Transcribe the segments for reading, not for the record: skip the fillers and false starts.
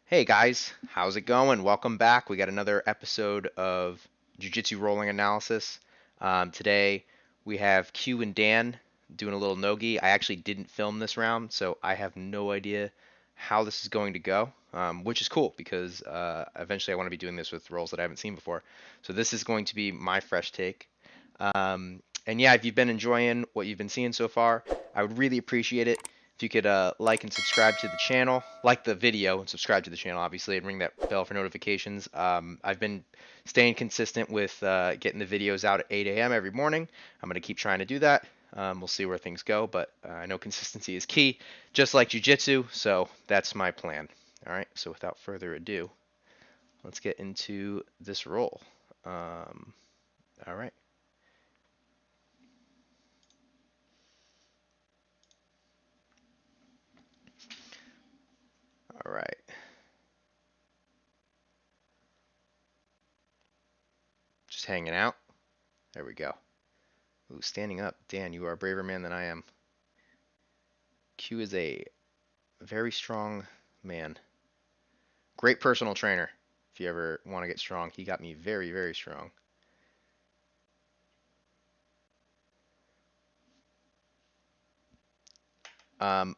Hey guys, how's it going? Welcome back. We got another episode of Jiujitsu Rolling Analysis. Today we have Q and Dan doing a little Nogi. I actually didn't film this round, so I have no idea how this is going to go, which is cool because eventually I want to be doing this with roles that I haven't seen before. So this is going to be my fresh take. And yeah, if you've been enjoying what you've been seeing so far, I would really appreciate it if you could like and subscribe to the channel, like the video and subscribe to the channel, obviously, and ring that bell for notifications. I've been staying consistent with getting the videos out at 8 a.m. every morning. I'm going to keep trying to do that. We'll see where things go, but I know consistency is key, just like jujitsu, so that's my plan. All right, so without further ado, let's get into this roll. All right. All right. Just hanging out. There we go. Ooh, standing up. Dan, you are a braver man than I am. Q is a very strong man. Great personal trainer. If you ever want to get strong, he got me very, very strong.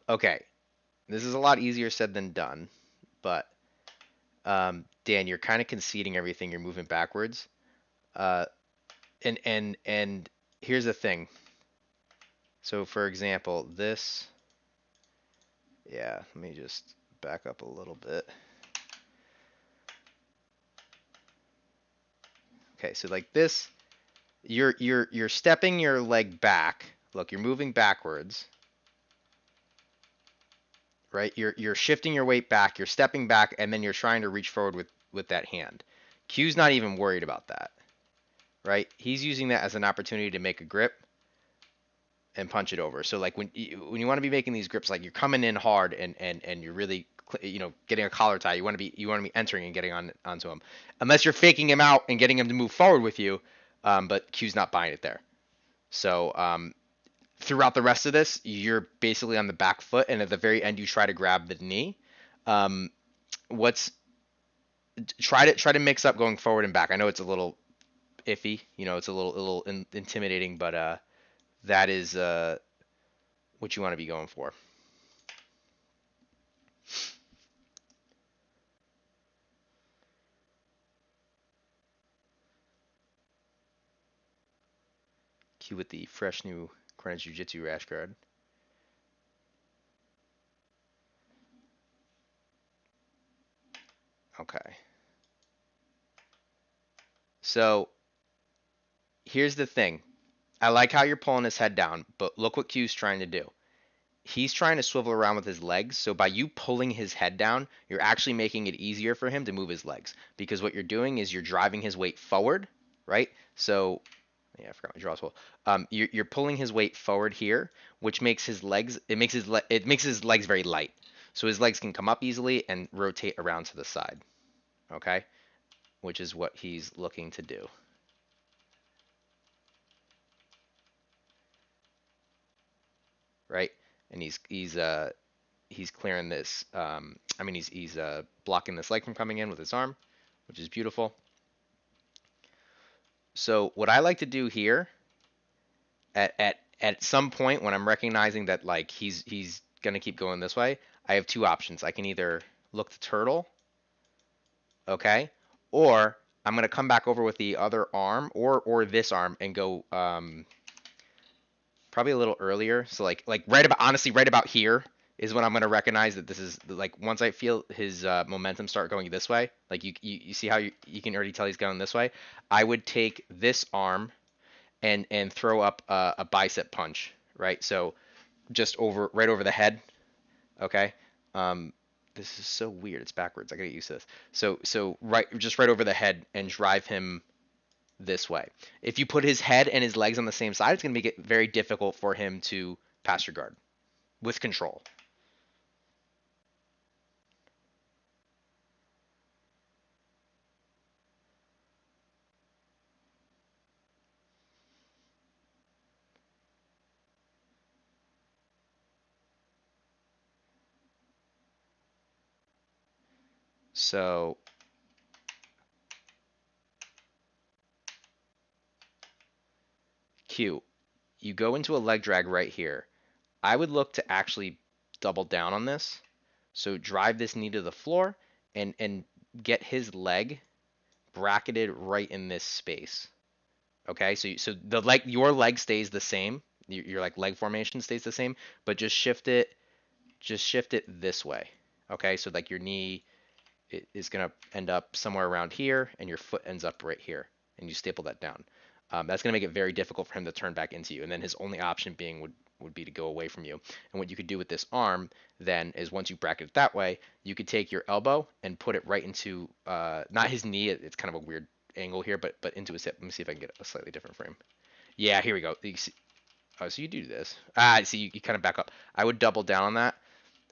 Okay, this is a lot easier said than done, but Dan, you're kind of conceding everything. You're moving backwards. Uh, and here's the thing. So for example, this. Yeah, let me just back up a little bit. Okay, so like this, you're stepping your leg back. Look, you're moving backwards, right? You're shifting your weight back, you're stepping back, and then you're trying to reach forward with that hand. Q's not even worried about that, right? He's using that as an opportunity to make a grip and punch it over. So like when you want to be making these grips, like you're coming in hard and you're really getting a collar tie. You want to be entering and getting onto him, unless you're faking him out and getting him to move forward with you. But Q's not buying it there. So throughout the rest of this, you're basically on the back foot, and at the very end, you try to grab the knee. Um, what's try to mix up going forward and back. I know it's a little iffy, it's a little intimidating, but that is what you want to be going for. Q with the fresh new Greenwich Jiu-Jitsu rash guard. Okay. So here's the thing. I like how you're pulling his head down, but look what Q's trying to do. He's trying to swivel around with his legs. So by you pulling his head down, you're actually making it easier for him to move his legs. Because what you're doing is you're driving his weight forward, right? So, yeah, I forgot my draw tool. You're pulling his weight forward here, which makes his legs, it makes his legs very light. So his legs can come up easily and rotate around to the side, okay? Which is what he's looking to do. Right? And he's clearing this. I mean, he's blocking this leg from coming in with his arm, which is beautiful. So what I like to do here, at some point when I'm recognizing that like he's gonna keep going this way, I have two options. I can either look to turtle, okay, or I'm gonna come back over with the other arm or this arm and go probably a little earlier. So like right about honestly right about here is when I'm gonna recognize that this is like once I feel his momentum start going this way. Like you see how you can already tell he's going this way. I would take this arm and throw up a bicep punch, right? So just right over the head. Okay. Um, this is so weird. It's backwards. I gotta get used to this. So right over the head and drive him this way. If you put his head and his legs on the same side, it's going to make it very difficult for him to pass your guard with control. So Q, you go into a leg drag right here. I would look to actually double down on this. So drive this knee to the floor and get his leg bracketed right in this space. Okay, so the leg, your leg stays the same. Your like leg formation stays the same, but just shift it this way. Okay, so like your knee is gonna end up somewhere around here, and your foot ends up right here, and you staple that down. That's gonna make it very difficult for him to turn back into you, and then his only option being would be to go away from you. And what you could do with this arm then is once you bracket it that way, you could take your elbow and put it right into not his knee. It's kind of a weird angle here, but into his hip. Let me see if I can get a slightly different frame. Yeah, here we go. You see, oh, so you do this. See, you kind of back up. I would double down on that,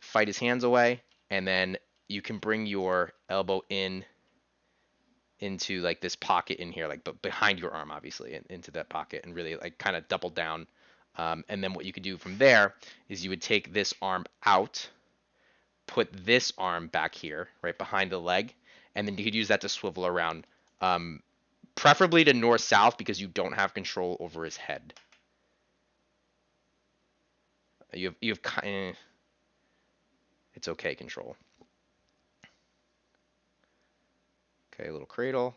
fight his hands away, and then you can bring your elbow in into like this pocket in here, like but behind your arm, obviously, and into that pocket, and really like kind of double down. And then what you could do from there is you would take this arm out, put this arm back here, right behind the leg, and then you could use that to swivel around, preferably to north south because you don't have control over his head. You have kind. It's okay control. Okay, a little cradle.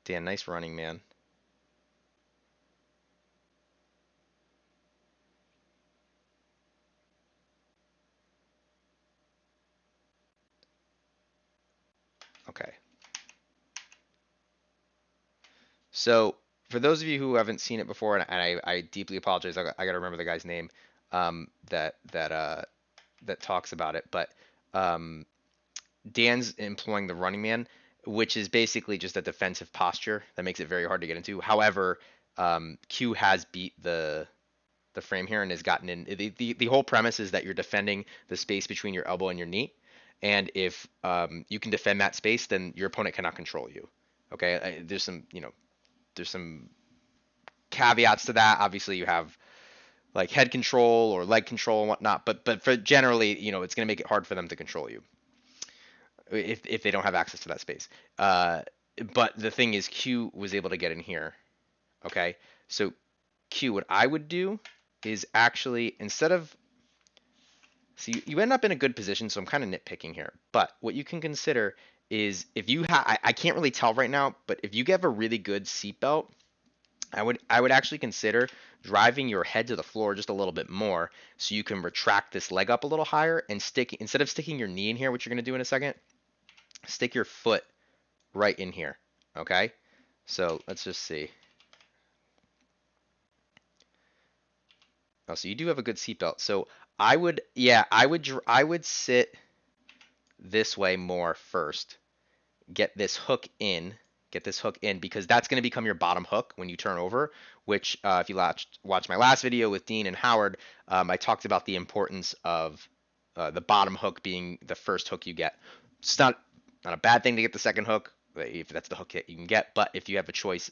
Dan, nice running, man. Okay. So for those of you who haven't seen it before, and I deeply apologize, I got to remember the guy's name that talks about it, but um, Dan's employing the running man, which is basically just a defensive posture that makes it very hard to get into. However, Q has beat the frame here and has gotten in. The whole premise is that you're defending the space between your elbow and your knee, and if you can defend that space, then your opponent cannot control you. Okay, there's some caveats to that. Obviously, you have like head control or leg control and whatnot, but for generally, it's going to make it hard for them to control you if they don't have access to that space. But the thing is, Q was able to get in here. Okay, so Q, what I would do is actually instead of so you end up in a good position. So I'm kind of nitpicking here, but what you can consider is if you have I can't really tell right now, but if you get a really good seatbelt, I would actually consider driving your head to the floor just a little bit more so you can retract this leg up a little higher and stick instead of sticking your knee in here, which you're going to do in a second, stick your foot right in here. Okay? So let's just see. Oh, so you do have a good seatbelt. So I would sit this way more first. Get this hook in, because that's going to become your bottom hook when you turn over, which if you watch my last video with Dean and Howard, I talked about the importance of the bottom hook being the first hook you get. It's not a bad thing to get the second hook if that's the hook that you can get, but if you have a choice,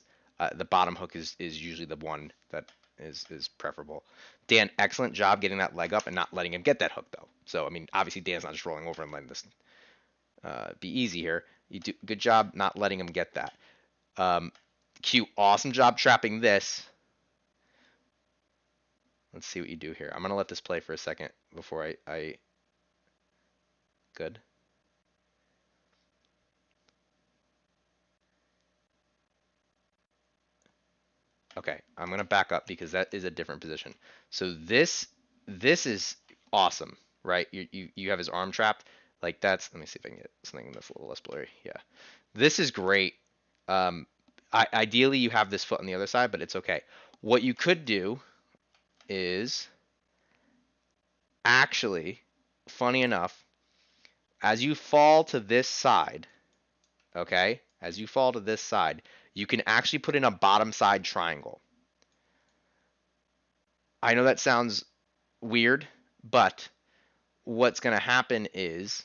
the bottom hook is usually the one that is preferable. Dan, excellent job getting that leg up and not letting him get that hook though. So I mean, obviously Dan's not just rolling over and letting this be easy here. You do good job not letting him get that. Q, awesome job trapping this. Let's see what you do here. I'm gonna let this play for a second before I good. Okay, I'm gonna back up because that is a different position. So this is awesome, right? You have his arm trapped. Like that's. Let me see if I can get something that's a little less blurry. Yeah, this is great. Ideally you have this foot on the other side, but it's okay. What you could do is actually, funny enough, as you fall to this side, okay, as you fall to this side, you can actually put in a bottom side triangle. I know that sounds weird, but what's going to happen is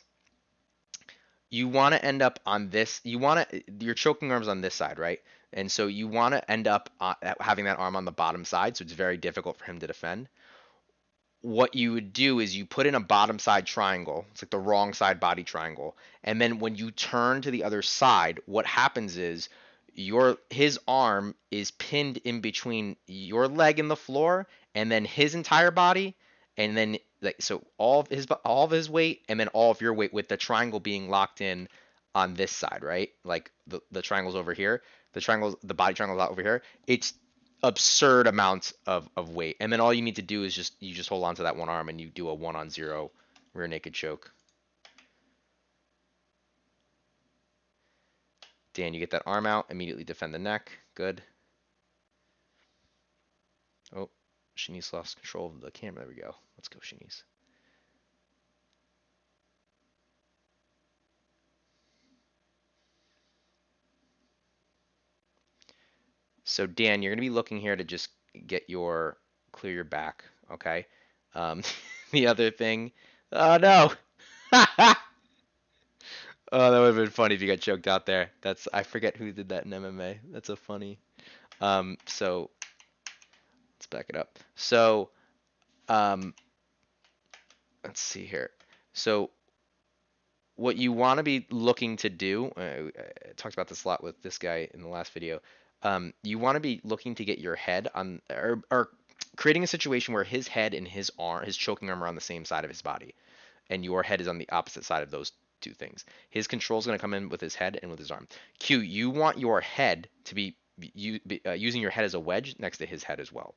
you want to end up on this. Your choking arm's on this side, right? And so you want to end up having that arm on the bottom side, so it's very difficult for him to defend. What you would do is you put in a bottom side triangle. It's like the wrong side body triangle. And then when you turn to the other side, what happens is his arm is pinned in between your leg and the floor and then his entire body, and then like so all of his weight and then all of your weight with the triangle being locked in on this side, right? Like the triangle's over here. The body triangle's out over here. It's absurd amounts of weight. And then all you need to do is just hold on to that one arm and you do a 1-on-0 rear naked choke. Dan, you get that arm out, immediately defend the neck. Good. Oh, Shanice lost control of the camera. There we go. Let's go, Shanice. So Dan, you're going to be looking here to just clear your back, okay? The other thing, oh no! Oh, that would have been funny if you got choked out there. I forget who did that in MMA. That's a funny. So let's back it up. So, um, let's see here. So what you want to be looking to do, I talked about this a lot with this guy in the last video. You want to be looking to get your head on, or creating a situation where his head and his choking arm are on the same side of his body, and your head is on the opposite side of those two things. His control is going to come in with his head and with his arm. Q, you want your head to be using your head as a wedge next to his head as well.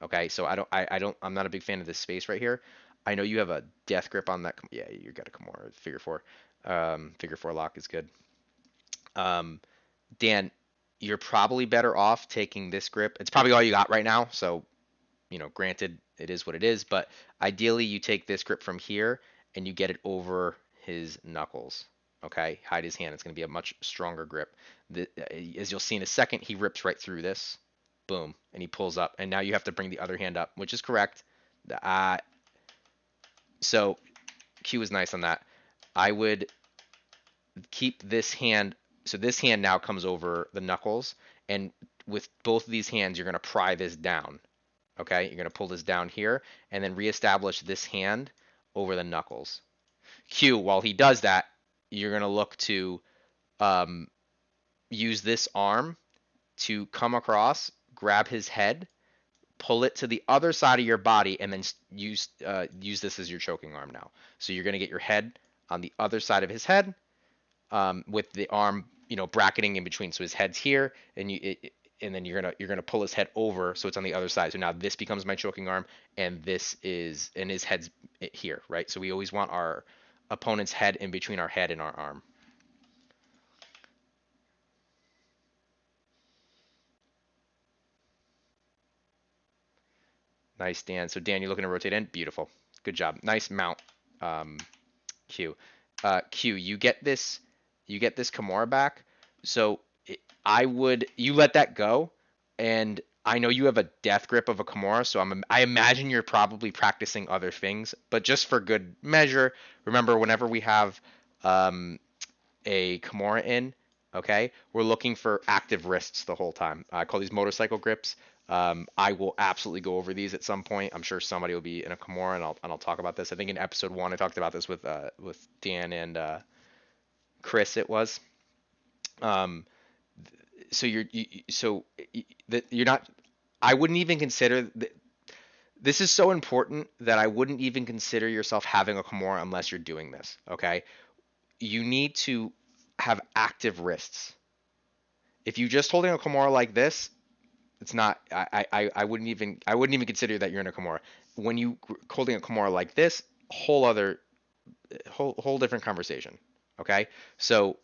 Okay, so I'm not a big fan of this space right here. I know you have a death grip on that. Yeah, you got a Kimura figure four. Figure four lock is good. Dan, you're probably better off taking this grip. It's probably all you got right now. So, granted, it is what it is. But ideally, you take this grip from here and you get it over his knuckles. Okay, hide his hand. It's going to be a much stronger grip. As you'll see in a second, he rips right through this. Boom, and he pulls up, and now you have to bring the other hand up, which is correct. So Q is nice on that. I would keep this hand. So this hand now comes over the knuckles, and with both of these hands, you're going to pry this down. Okay, you're going to pull this down here, and then reestablish this hand over the knuckles. Q, while he does that, you're going to look to use this arm to come across, grab his head, pull it to the other side of your body, and then use this as your choking arm now. So you're going to get your head on the other side of his head, with the arm, bracketing in between. So his head's here, and then you're gonna pull his head over, so it's on the other side. So now this becomes my choking arm, and his head's here, right? So we always want our opponent's head in between our head and our arm. Nice, Dan. So Dan, you're looking to rotate in. Beautiful. Good job. Nice mount. Q. Q, you get this Kimura back. So you let that go, and I know you have a death grip of a Kimura, so I imagine you're probably practicing other things. But just for good measure, remember whenever we have a Kimura in, okay, we're looking for active wrists the whole time. I call these motorcycle grips. I will absolutely go over these at some point. I'm sure somebody will be in a Kimura, and I'll talk about this. I think in episode 1 I talked about this with Dan and Chris. It was. So you're not. I wouldn't even consider. This is so important that I wouldn't even consider yourself having a Kimura unless you're doing this. Okay. You need to have active wrists. If you're just holding a Kimura like this, it's not. I wouldn't even consider that you're in a Kimura. When you holding a Kimura like this, whole different conversation. Okay, so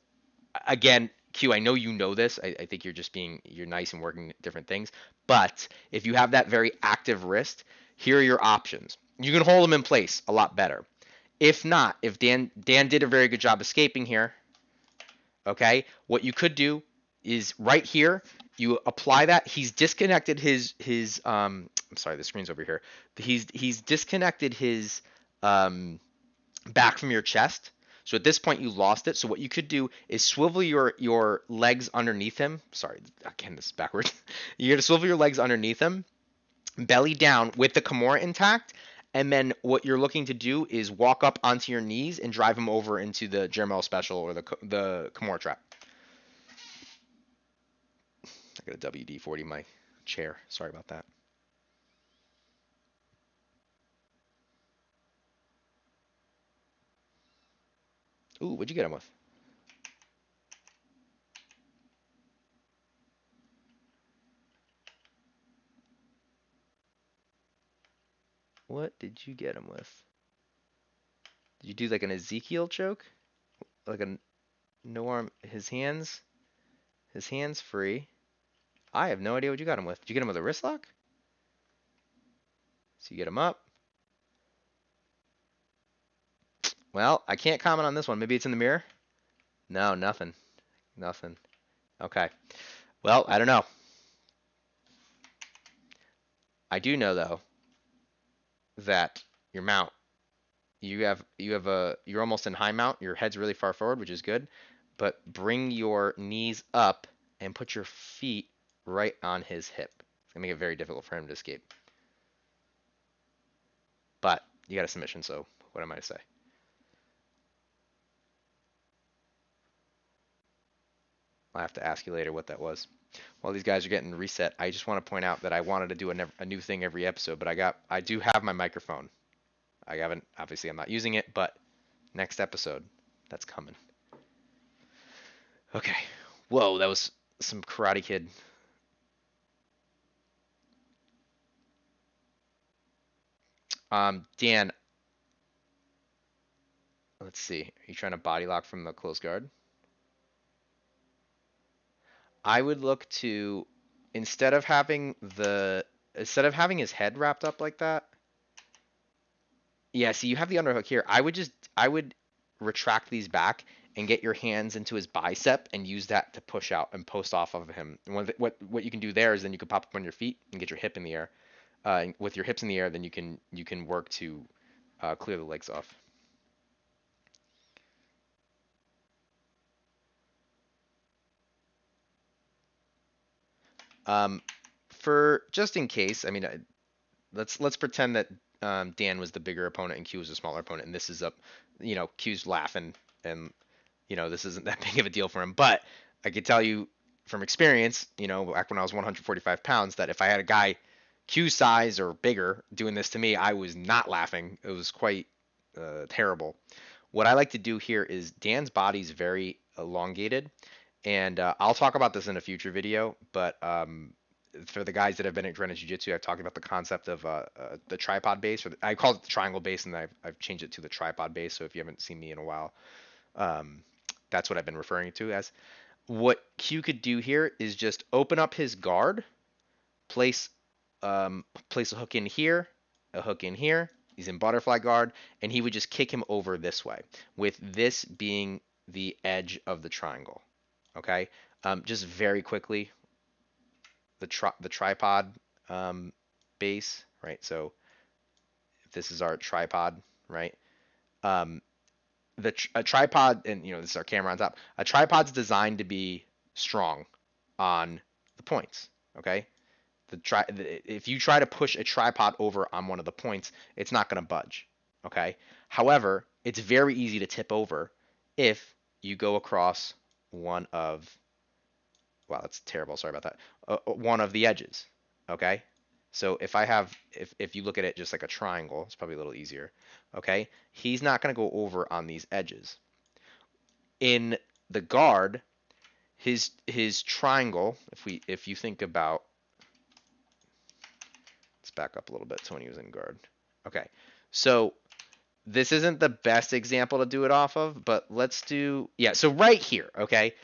again, Q, I know you know this. I think you're nice and working different things. But if you have that very active wrist, here are your options. You can hold them in place a lot better. If not, if Dan did a very good job escaping here, okay, what you could do is right here, you apply that. He's disconnected his I'm sorry, the screen's over here. He's disconnected his back from your chest. So at this point, you lost it. So what you could do is swivel your legs underneath him. Sorry, again, this is backwards. You're gonna swivel your legs underneath him, belly down with the Kimura intact, and then what you're looking to do is walk up onto your knees and drive him over into the Jermel special or the Kimura trap. I got a WD-40 in my chair. Sorry about that. Ooh, what'd you get him with? What did you get him with? Did you do like an Ezekiel choke? Like a no arm? His hands free. I have no idea what you got him with. Did you get him with a wrist lock? So you get him up. Well, I can't comment on this one. Maybe it's in the mirror? No, nothing. Nothing. Okay. Well, I don't know. I do know though that your mount, you're almost in high mount. Your head's really far forward, which is good. But bring your knees up and put your feet right on his hip. It's gonna make it very difficult for him to escape. But you got a submission, so what am I to say? I'll have to ask you later what that was. While these guys are getting reset, I just want to point out that I wanted to do a new thing every episode, but I do have my microphone. I haven't, obviously I'm not using it, but next episode, that's coming. Okay. Whoa, that was some Karate Kid. Dan, let's see. Are you trying to body lock from the close guard? I would look to instead of having his head wrapped up like that. Yeah, see, you have the underhook here. I would retract these back and get your hands into his bicep and use that to push out and post off of him. And what you can do there is then you can pop up on your feet and get your hip in the air. And with your hips in the air, then you can work to clear the legs off. Um, for just in case, I mean, let's pretend that Dan was the bigger opponent and Q was the smaller opponent, and this is up, Q's laughing, and this isn't that big of a deal for him. But I could tell you from experience, back when I was 145 pounds, that if I had a guy Q size or bigger doing this to me, I was not laughing. It was quite terrible. What I like to do here is Dan's body's very elongated, and I'll talk about this in a future video, but for the guys that have been at Greenwich Jiu-Jitsu, I've talked about the concept of the tripod base, I call it the triangle base, and I've changed it to the tripod base. So if you haven't seen me in a while, um, that's what I've been referring to as. What Q could do here is just open up his guard, place place a hook in here, a hook in here. He's in butterfly guard, and he would just kick him over this way, with this being the edge of the triangle. Okay, just very quickly, the tripod base, right? So if this is our tripod, right? Um, a tripod, and this is our camera on top. A tripod's designed to be strong on the points. Okay, if you try to push a tripod over on one of the points, it's not going to budge. Okay. However, it's very easy to tip over if you go across one of, wow, that's terrible. Sorry about that. One of the edges. Okay. So if you look at it just like a triangle, it's probably a little easier. Okay. He's not going to go over on these edges. In the guard, his triangle, if you think about, let's back up a little bit to when he was in guard. Okay. So this isn't the best example to do it off of, but let's do, yeah, so right here, okay?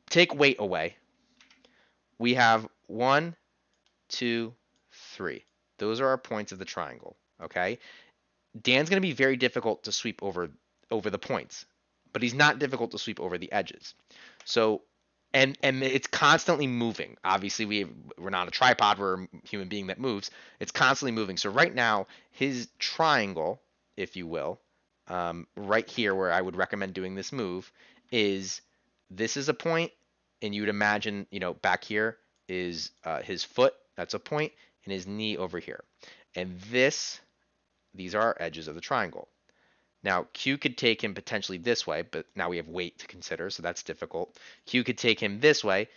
Take weight away. We have 1, 2, 3. Those are our points of the triangle, okay? Dan's going to be very difficult to sweep over the points, but he's not difficult to sweep over the edges. So, and it's constantly moving. Obviously, we're not a tripod, we're a human being that moves. It's constantly moving. So right now, his triangle, if you will, right here where I would recommend doing this move is this is a point, and you would imagine, back here is his foot, that's a point, and his knee over here. And these are our edges of the triangle. Now, Q could take him potentially this way, but now we have weight to consider, so that's difficult. Q could take him this way,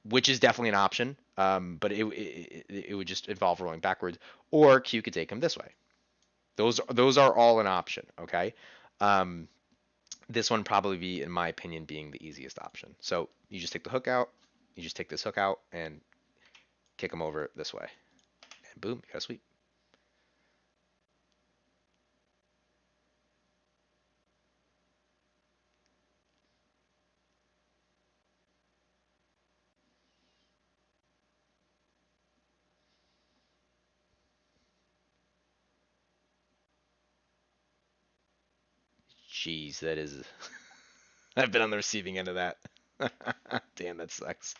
which is definitely an option, but it would just involve rolling backwards. Or Q could take him this way. Those are all an option, okay? Um, this one probably be, in my opinion, being the easiest option. So you just take the hook out, you just take this hook out and kick him over this way, and boom, you got a sweep. Jeez, that is. I've been on the receiving end of that. Damn, that sucks.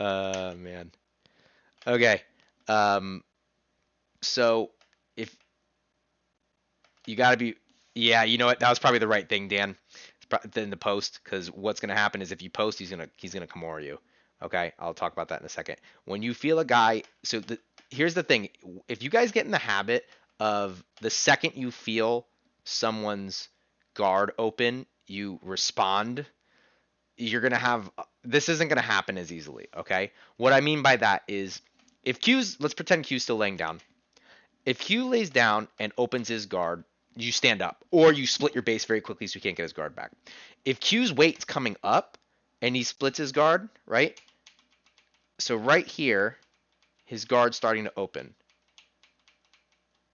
Man. Okay. Um, so if you got to be, yeah, you know what? That was probably the right thing, Dan. In the post, because what's gonna happen is if you post, he's gonna Kimura you. Okay, I'll talk about that in a second. When you feel a guy, here's the thing: if you guys get in the habit of the second you feel someone's guard open, you respond. You're gonna have this isn't gonna happen as easily. Okay, what I mean by that is if let's pretend Q's still laying down. If Q lays down and opens his guard, you stand up, or you split your base very quickly so he can't get his guard back. If Q's weight's coming up and he splits his guard, right? So right here, his guard's starting to open.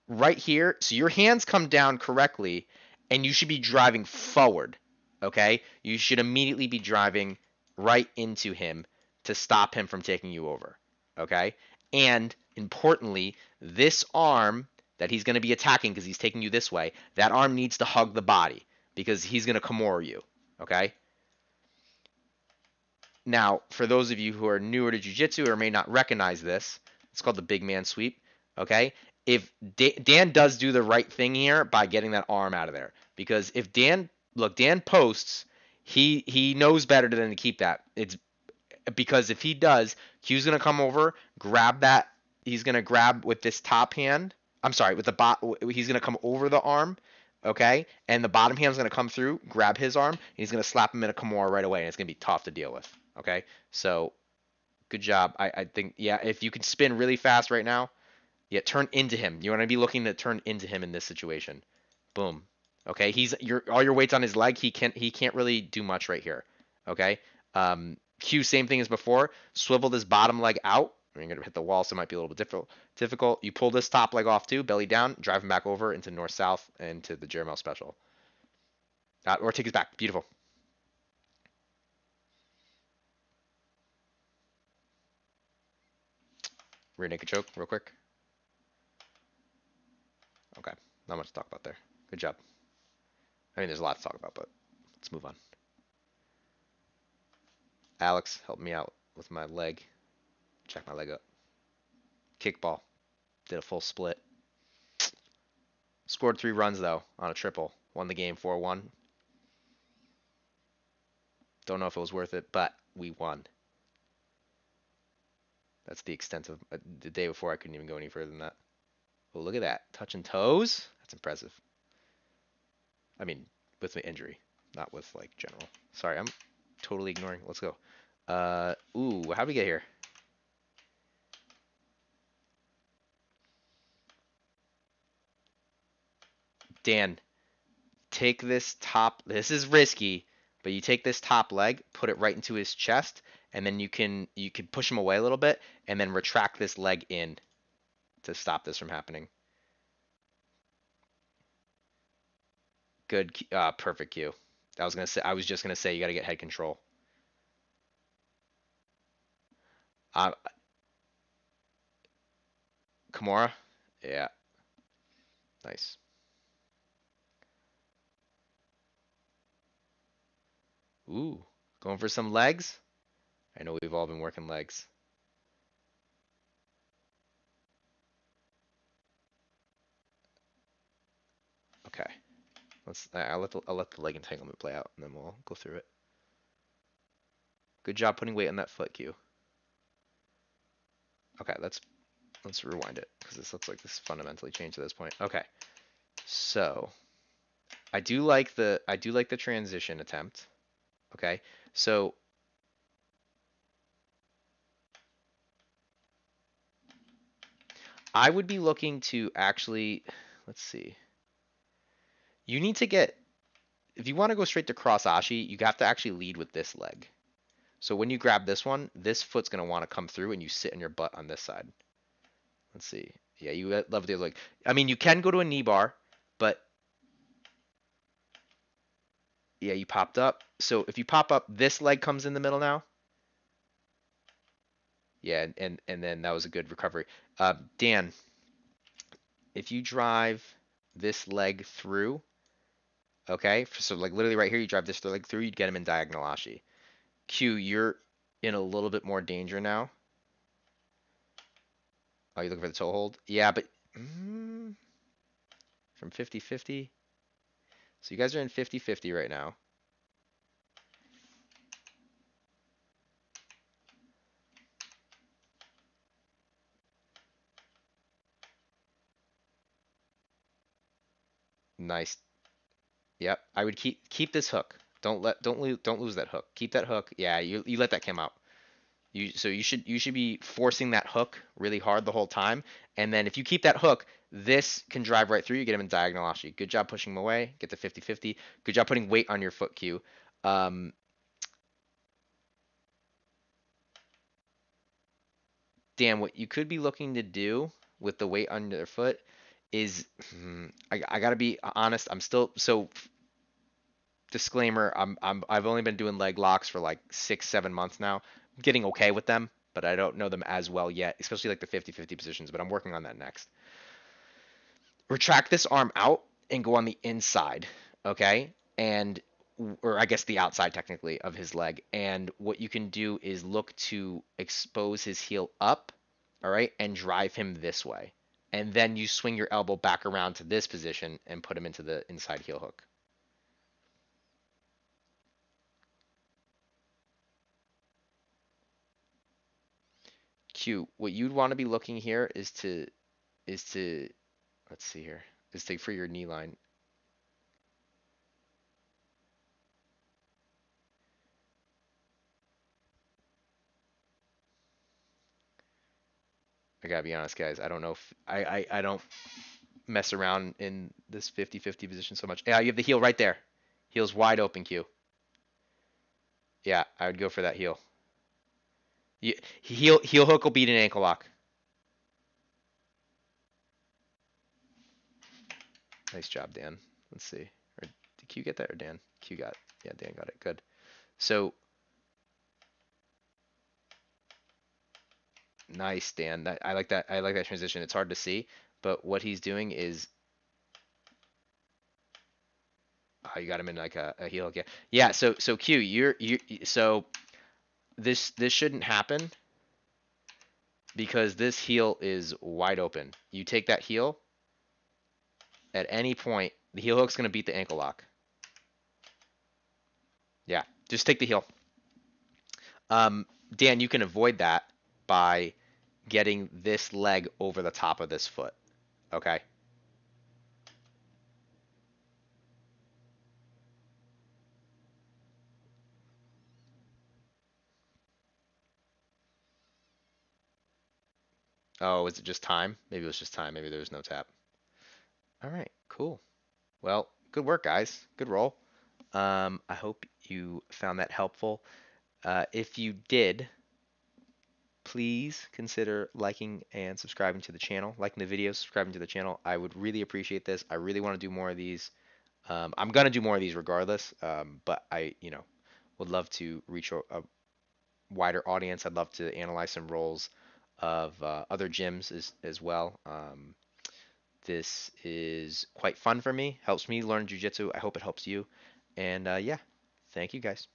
Right here, so your hands come down correctly, and you should be driving forward, okay? You should immediately be driving right into him to stop him from taking you over, okay? And importantly, this arm that he's going to be attacking because he's taking you this way, that arm needs to hug the body because he's going to Kimura you, okay? Now, for those of you who are newer to Jiu-Jitsu or may not recognize this, it's called the big man sweep, okay? If Dan does do the right thing here by getting that arm out of there, because if Dan posts, he knows better than to keep that. It's because if he does, Q's gonna come over, grab that. He's gonna grab with this top hand. I'm sorry, with the he's gonna come over the arm, okay, and the bottom hand's gonna come through, grab his arm, and he's gonna slap him in a Kimura right away, and it's gonna be tough to deal with. Okay, so good job. I think yeah, if you can spin really fast right now, yeah, turn into him. You want to be looking to turn into him in this situation. Boom. Okay, all your weight's on his leg. He can't really do much right here. Okay. Q, same thing as before. Swivel this bottom leg out. You're gonna hit the wall, so it might be a little bit difficult. You pull this top leg off too, belly down, drive him back over into north south and to the Jermel special. Or take his back. Beautiful. Rear naked choke, real quick. Okay, not much to talk about there. Good job. I mean, there's a lot to talk about, but let's move on. Alex, help me out with my leg. Check my leg up. Kickball. Did a full split. Scored 3 runs, though, on a triple. Won the game 4-1. Don't know if it was worth it, but we won. That's the extent of the day before. I couldn't even go any further than that. Oh, look at that. Touching toes. That's impressive. I mean, with the injury, not with, like, general. Sorry, I'm totally ignoring. Let's go. Ooh, how'd we get here? Dan, take this top. This is risky, but you take this top leg, put it right into his chest, and then you can push him away a little bit, and then retract this leg in to stop this from happening. Good, perfect cue. I was just gonna say you got to get head control. Uh, Kimura, yeah, nice. Ooh, going for some legs. I know we've all been working legs. Okay. I'll let the leg entanglement play out, and then we'll go through it. Good job putting weight on that foot, Q. Okay, let's rewind it because this looks like this fundamentally changed at this point. Okay, so I do like the transition attempt. Okay, so I would be looking to actually, let's see. You need to get, if you want to go straight to cross ashi, you have to actually lead with this leg. So when you grab this one, this foot's going to want to come through and you sit on your butt on this side. Let's see. Yeah, you love the other leg. I mean, you can go to a knee bar, but yeah, you popped up. So if you pop up, this leg comes in the middle now. Yeah, and then that was a good recovery. Dan, if you drive this leg through, okay, so like literally right here, you drive this leg through, you'd get him in diagonal ashi. Q, you're in a little bit more danger now. Oh, you're looking for the toe hold? Yeah, but from 50-50. So you guys are in 50-50 right now. Nice. Yep. I would keep this hook. Don't lose that hook. Keep that hook. Yeah, you let that come out. You should be forcing that hook really hard the whole time. And then if you keep that hook, this can drive right through. You get him in diagonal ashi. Good job pushing him away. Get to 50-50. Good job putting weight on your foot, Q. Um, Dan, what you could be looking to do with the weight on your foot is, I gotta be honest. I'm still so disclaimer. I've only been doing leg locks for like 6-7 months now. I'm getting okay with them, but I don't know them as well yet, especially like the 50-50 positions. But I'm working on that next. Retract this arm out and go on the inside, okay? And or I guess the outside technically of his leg. And what you can do is look to expose his heel up, all right, and drive him this way. And then you swing your elbow back around to this position and put him into the inside heel hook. Q, what you'd want to be looking here is to let's see here, is to for your knee line. I gotta be honest, guys. I don't know if I don't mess around in this 50-50 position so much. Yeah, you have the heel right there. Heel's wide open, Q. Yeah, I would go for that heel. Heel hook will beat an ankle lock. Nice job, Dan. Let's see. Or did Q get that or Dan? Q got. Yeah, Dan got it. Good. So nice, Dan. I like that. I like that transition. It's hard to see, but what he's doing is, oh, you got him in like a heel hook. Yeah. Yeah. So Q, so this shouldn't happen because this heel is wide open. You take that heel at any point, the heel hook's gonna beat the ankle lock. Yeah, just take the heel. Dan, you can avoid that by getting this leg over the top of this foot. Okay. Oh, is it just time? Maybe it was just time. Maybe there was no tap. All right, cool. Well, good work, guys. Good roll. I hope you found that helpful. If you did, please consider liking and subscribing to the channel, liking the video, subscribing to the channel. I would really appreciate this. I really want to do more of these. I'm gonna do more of these regardless, but I would love to reach a wider audience. I'd love to analyze some roles of other gyms as well. This is quite fun for me. Helps me learn jujitsu. I hope it helps you. And yeah, thank you guys.